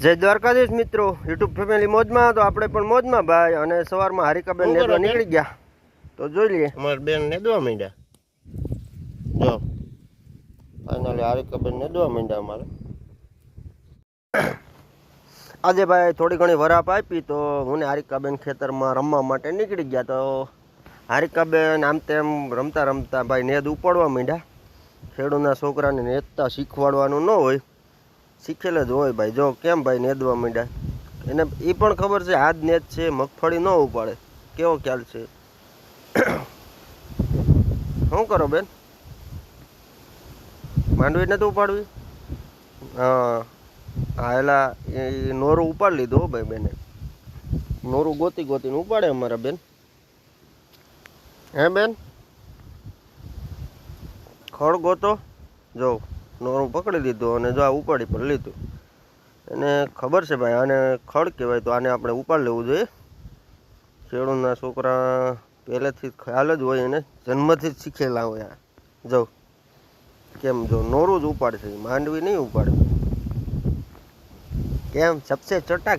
જય દ્વારકાધીશ મિત્રો, YouTube family મોજમાં. તો આપણે પણ મોજમાં ભાઈ. અને સવારમાં હારિકાબેન નેદવા નીકળી ગયા, તો જોઈ લઈએ. અમારે બેન નેદવા માંડ્યા. જો ફાઇનલી હારિકાબેન નેદવા માંડ્યા અમારે. આજે ભાઈ થોડી ઘણી વરાપ આપી, તો હું ને હારિકાબેન ખેતરમાં રમવા માટે નીકળી ગયા. તો હારિકાબેન આમ તેમ રમતા રમતા ભાઈ નેદ ઉપાડવા માંડ્યા. ખેડૂતના છોકરાને નેદતા શીખવાડવાનું ન હોય, શીખેલ જ હોય ભાઈ. જો કેમ ભાઈ નેદવા માંડ્યા, એને એ પણ ખબર છે હાથ નેદ છે, મગફળી ન ઉપાડે. કેવો ખ્યાલ છે? શું કરો બેન? માંડવી નથી ઉપાડવી? હા હા, એલા એ નોરું ઉપાડી લીધું હો ભાઈ બેને. નોરું ગોતી ગોતીને ઉપાડે અમારા બેન. હે બેન, ખડ ગોતો. જો નોરું પકડી લીધું અને જો આ ઉપાડી પણ લીધું. એને ખબર છે ભાઈ આને ખડ કહેવાય, તો આને આપણે ઉપાડી લેવું જોઈએ. ખેડૂતના છોકરા પહેલેથી જ ખ્યાલ જ હોય, એને જન્મથી જ શીખેલા હોય. જો કેમ, જો નોરું જ ઉપાડશે, માંડવી નહીં ઉપાડે. કેમ સબસે ચોટા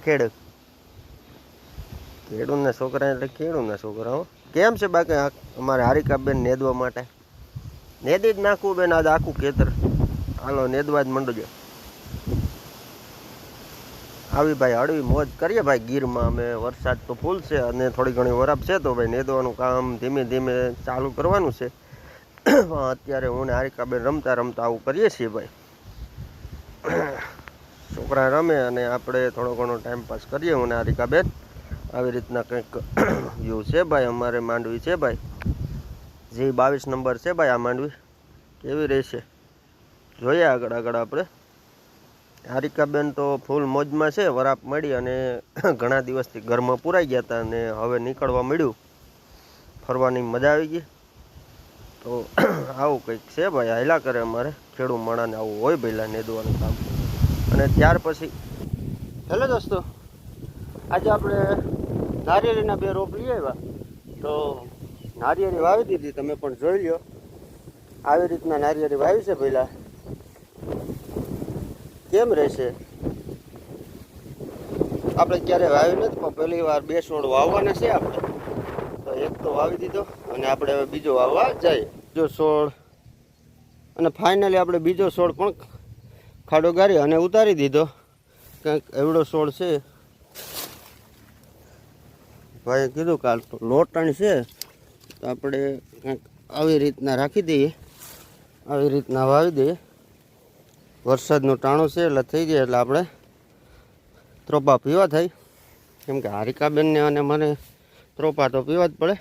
ખેડૂતના છોકરા એટલે ખેડૂતના છોકરા. કેમ છે બાકી અમારે હારિકાબેન નેદવા માટે? નેદી જ નાખવું બેન આજ આખું ખેતર. હાલો નેદવા જ મંડો. આવી ભાઈ હળવી મોજ કરીએ ભાઈ ગીરમાં. અમે વરસાદ તો ફૂલ છે અને થોડી ઘણી વરાપ છે, તો ભાઈ નેદવાનું કામ ધીમે ધીમે ચાલુ કરવાનું છે. અત્યારે હું ને હારિકાબેન રમતા રમતા આવું કરીએ છીએ ભાઈ. છોકરા રમે અને આપણે થોડો ઘણો ટાઈમ પાસ કરીએ. હું ને હારિકાબેન આવી રીતના કંઈક વ્યૂ છે ભાઈ. અમારે માંડવી છે ભાઈ, જે 22 નંબર છે ભાઈ. આ માંડવી કેવી રહેશે જોઈએ આગળ આગળ આપણે. હારિકાબેન તો ફૂલ મોજમાં છે. વરાપ મળી અને ઘણા દિવસથી ઘરમાં પુરાઈ ગયા હતા અને હવે નીકળવા મળ્યું, ફરવાની મજા આવી ગઈ. તો આવું કંઈક છે ભાઈ, હાયલા કરે અમારે ખેડૂત માણાને આવું હોય પહેલાં નેદવાનું કામ. અને ત્યાર પછી હેલો દોસ્તો, આજે આપણે નારિયેળીના 2 રોપ લઈ આવ્યા. તો નારિયેળી વાવી દીધી, તમે પણ જોઈ લ્યો. આવી રીતના નારિયેળી વાવી છે પહેલાં. કેમ રહેશે? આપણે ક્યારે વાવી નથી, પણ પહેલી વાર 2 છોડ વાવવાના છે આપણે. તો એક તો વાવી દીધો અને આપણે હવે બીજો વાવવા જઈએ. બીજો છોડ અને ફાઇનલી આપણે બીજો છોડ પણ ખાડો ગારી અને ઉતારી દીધો. કંઈક એવડો છોડ છે ભાઈ. કીધું કાલ તો લોટણ છે, તો આપણે કંઈક આવી રીતના રાખી દઈએ, આવી રીતના વાવી દઈએ. વરસાદનું ટાણું છે એટલે થઈ જાય એટલે આપણે ત્રોપા પીવા થાય. કેમ કે હારિકાબેનને અને મને ત્રોપા તો પીવા જ પડે.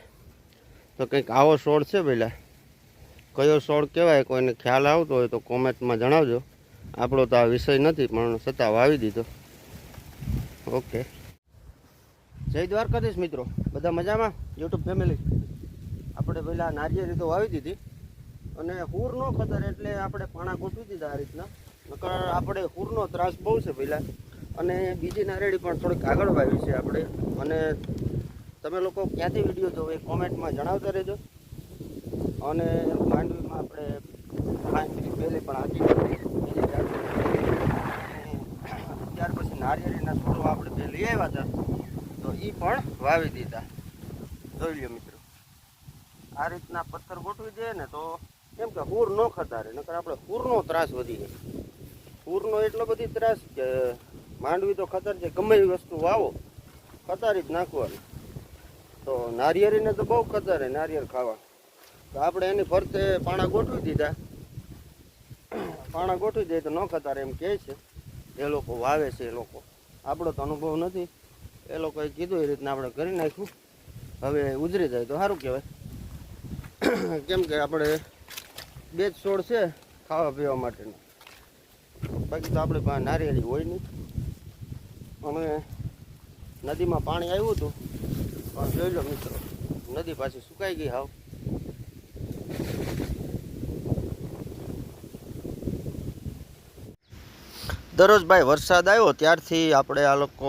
તો કંઈક આવો છોડ છે પહેલાં. કયો છોડ કહેવાય, કોઈને ખ્યાલ આવતો હોય તો કોમેન્ટમાં જણાવજો. આપણો તો આ વિષય નથી, પણ છતાં વાવી દીધો. ઓકે, જય દ્વારકાધીશ મિત્રો, બધા મજામાં? યુટ્યુબ ફેમિલી આપણે પહેલાં નારિયેળી તો વાવી દીધી અને હુર ન ખતર એટલે આપણે પાણા ગોઠવી દીધા આ રીતના. નકર આપણે હુરનો ત્રાસ બહુ છે પહેલાં. અને બીજી નારિયેળી પણ થોડીક આગળ વાવી છે આપણે. અને તમે લોકો ક્યાંથી વિડીયો જોવો એ કોમેન્ટમાં જણાવતા રહેજો. અને માંડવીમાં આપણે પહેલી પણ હાકી ત્યાર પછી નારિયેળીના છોડવા આપણે 2 લઈ આવ્યા હતા, તો એ પણ વાવી દીધા. જોઈ લો મિત્રો, આ રીતના પથ્થર ગોઠવી દઈએ ને તો કેમ કે હુર ન ખતારે. નકર આપણે હુરનો ત્રાસ વધી જાય. હુરનો એટલો બધી ત્રાસ કે માંડવી તો ખતર છે, ગમે એવી વસ્તુ વાવો ખતારી જ નાખવાની. તો નારિયેળીને તો બહુ ખતરે નારિયેળ ખાવા. તો આપણે એની ફરતે પાણા ગોઠવી દીધા. પાણા ગોઠવી દઈએ તો ન ખતારે એમ કહે છે એ લોકો વાવે છે. એ લોકો, આપણો તો અનુભવ નથી. એ લોકોએ કીધું એ રીતના આપણે કરી નાખ્યું. હવે ઉજરી જાય તો સારું કહેવાય. કેમ કે આપણે 2 જ છોડ છે ખાવા પીવા માટેના. બાકી તો આપણે પાસે નારિયેળી હોય નહીં. અમે નદીમાં પાણી આવ્યું હતું, પણ જોઈ લો મિત્રો, નદી પાછી સુકાઈ ગઈ હાવ. દરરોજ ભાઈ વરસાદ આવ્યો ત્યારથી આપણે આ લોકો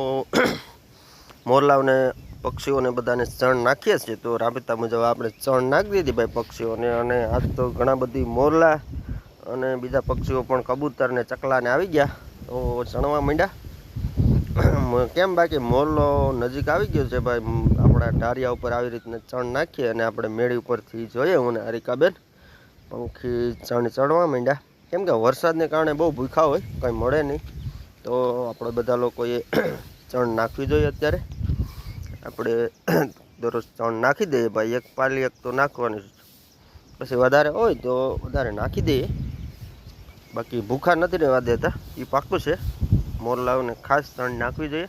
મોરલાઓને પક્ષીઓને બધાને ચણ નાખીએ છીએ. તો રાબેતા મુજબ આપણે ચણ નાખી દીધી ભાઈ પક્ષીઓને. અને આજ તો ઘણા બધી મોરલા અને બીજા પક્ષીઓ પણ કબૂતર ને ચકલાને આવી ગયા, તો ચણવા માંડ્યા. કેમ બાકી મોરલો નજીક આવી ગયો છે ભાઈ. આપણા ઢારિયા ઉપર આવી રીતના ચણ નાખીએ અને આપણે મેળી ઉપરથી જોઈએ હું ને હરિકાબેન પંખી ચણ ચડવા માંડ્યા. કેમ કે વરસાદને કારણે બહુ ભૂખા હોય, કંઈ મળે નહીં, તો આપણે બધા લોકોએ ચણ નાખવી જોઈએ. અત્યારે આપણે દરરોજ ચણ નાખી દઈએ ભાઈ, એક પાલી એક તો નાખવાની, પછી વધારે હોય તો વધારે નાખી દઈએ. બાકી ભૂખા નથી રહેવા દેતા, એ પાક્કું છે. મોરલાઓને ખાસ ચણ નાખવી જોઈએ.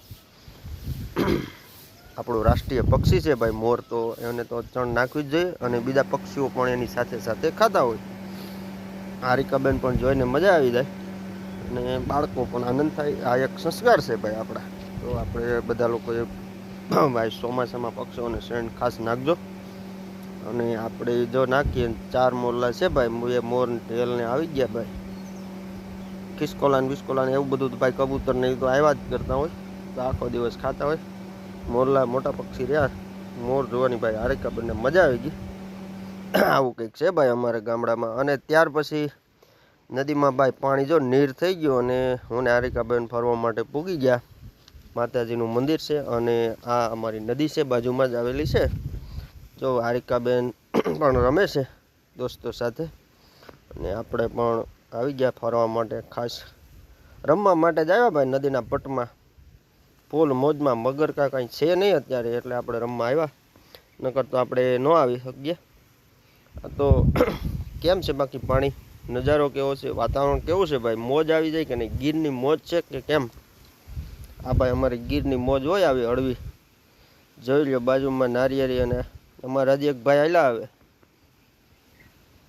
આપણું રાષ્ટ્રીય પક્ષી છે ભાઈ મોર, તો એને તો ચણ નાખવી જ જોઈએ. અને બીજા પક્ષીઓ પણ એની સાથે સાથે ખાતા હોય. હારિકાબેન પણ જોઈને મજા આવી જાય અને બાળકો પણ આનંદ થાય. આ એક સંસ્કાર છે ભાઈ આપણા. તો આપણે બધા લોકોએ ભાઈ ચોમાસામાં પક્ષીઓને શેણ ખાસ નાખજો. અને આપણે જો નાખીએ 4 મોરલા છે ભાઈ, એ મોર ઢેલને આવી ગયા ભાઈ. ખિસકોલાન બિસ્કોલાન એવું બધું તો ભાઈ કબૂતર ને તો આવ્યા જ કરતા હોય, તો આખો દિવસ ખાતા હોય. મોરલા મોટા પક્ષી રહ્યા, મોર જોવાની ભાઈ હારિકાબેનને મજા આવી ગઈ. આવું કંઈક છે ભાઈ અમારા ગામડામાં. અને ત્યાર પછી નદીમાં ભાઈ પાણી જો નીર થઈ ગયું અને હું ને હારિકાબેન ફરવા માટે પૂગી ગયા. માતાજીનું મંદિર છે અને આ અમારી નદી છે, બાજુમાં જ આવેલી છે. જો હારિકાબેન પણ રમે છે દોસ્તો સાથે, અને આપણે પણ આવી ગયા ફરવા માટે, ખાસ રમવા માટે જ આવ્યા ભાઈ નદીના પટમાં. ફૂલ મોજમાં, મગર કાંઈ છે નહીં અત્યારે, એટલે આપણે રમવા આવ્યા, નકર તો આપણે ન આવી શકીએ. તો કેમ છે બાકી પાણી નજારો કેવો છે, વાતાવરણ કેવું છે ભાઈ? મોજ આવી જાય કે નહીં? ગીરની મોજ છે કે કેમ? આ ભાઈ અમારી ગીરની મોજ હોય આવી હળવી. જોઈ લો બાજુમાં નારિયેરી, અને અમારા હજી એક ભાઈ આયલા આવે,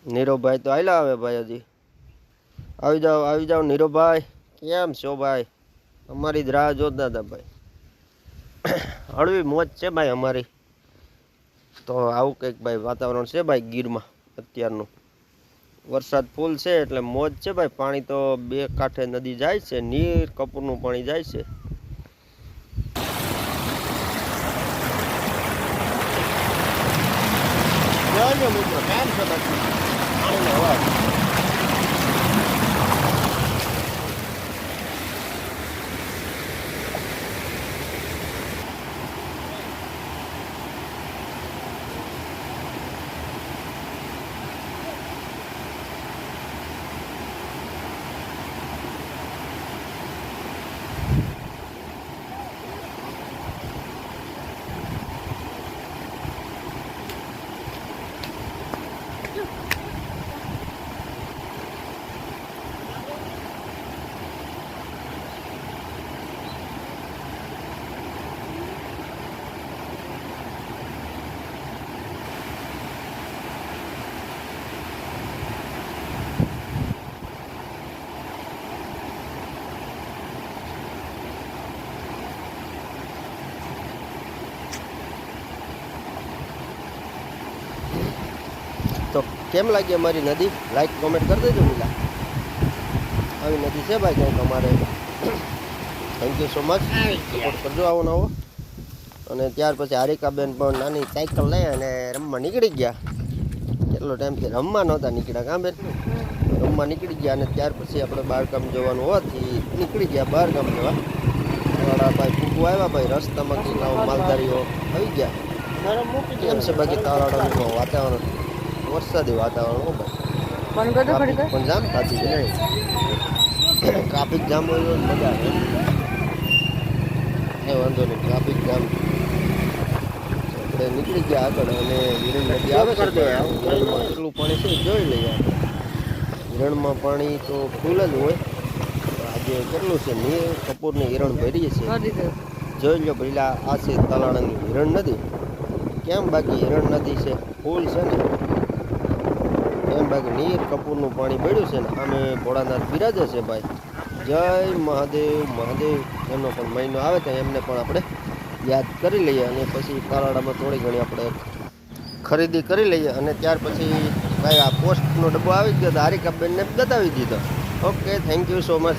નીરવભાઈ તો આયલા આવે ભાઈ હજી. આવી જાઓ નીરવભાઈ, કેમ છો ભાઈ? અમારી જ રાહ જોતા હતા ભાઈ. હળવી મોજ છે ભાઈ અમારી. તો આવું કંઈક ભાઈ વાતાવરણ છે ભાઈ ગીરમાં અત્યારનું. વરસાદ ફૂલ છે એટલે મોજ છે ભાઈ. પાણી તો 2 કાંઠે નદી જાય છે, નીર કપૂરનું પાણી જાય છે. મિત્રો કેમ છે બાકી પાણીનો અવાજ? તો કેમ લાગી અમારી નદી? લાઈક કોમેન્ટ કરી દેજો પેલા. આવી નદી છે ભાઈ કંઈક અમારે. Thank you so much, support કરજો આવો નવો. અને ત્યાર પછી હારિકાબેન પણ નાની સાયકલ લઈ અને રમવા નીકળી ગયા. કેટલો ટાઈમથી રમવા નહોતા નીકળ્યા, કાં બેન? રમવા નીકળી ગયા. અને ત્યાર પછી આપણે બહારગામ જવાનું હોવાથી નીકળી ગયા બહારગામ જવા. વાળા ભાઈ ફૂકું આવ્યા ભાઈ, રસ્તામાં કંઈક માલધારીઓ આવી ગયા. કેમ છે બાકી તારાડાનું વાતાવરણ? વરસાદી વાતાવરણ હો ભાઈ. પણ જામ થતી છે નહીં, ટ્રાફિક જામ હોય તો મજા આવે. એ વાંધો નહીં, ટ્રાફિક જામ. આપણે નીકળી ગયા આગળ અને હિરણ નદી આવે છે. હિરણમાં કેટલું પાણી છે જોઈ લઈએ. હિરણમાં પાણી તો ફૂલ જ હોય. આજે કેટલું છે? નીર કપૂરની હિરણ ભરીએ છે. જોઈ લો પેલા આ છે તાલાળાની હિરણ નદી. કેમ બાકી હિરણ નદી છે, ફૂલ છે ને. કેમ બાકી નીર કપૂરનું પાણી પડ્યું છે ને. આમે ભોળાનાથ બિરાજે છે ભાઈ. જય મહાદેવ મહાદેવ. એમનો પણ મહિનો આવે તો એમને પણ આપણે યાદ કરી લઈએ. અને પછી તાલાળામાં થોડી ઘણી આપણે ખરીદી કરી લઈએ. અને ત્યાર પછી ભાઈ આ પોસ્ટનો ડબ્બો આવી ગયો તો હારિકાબેનને બતાવી દીધો. Okay, thank you so much.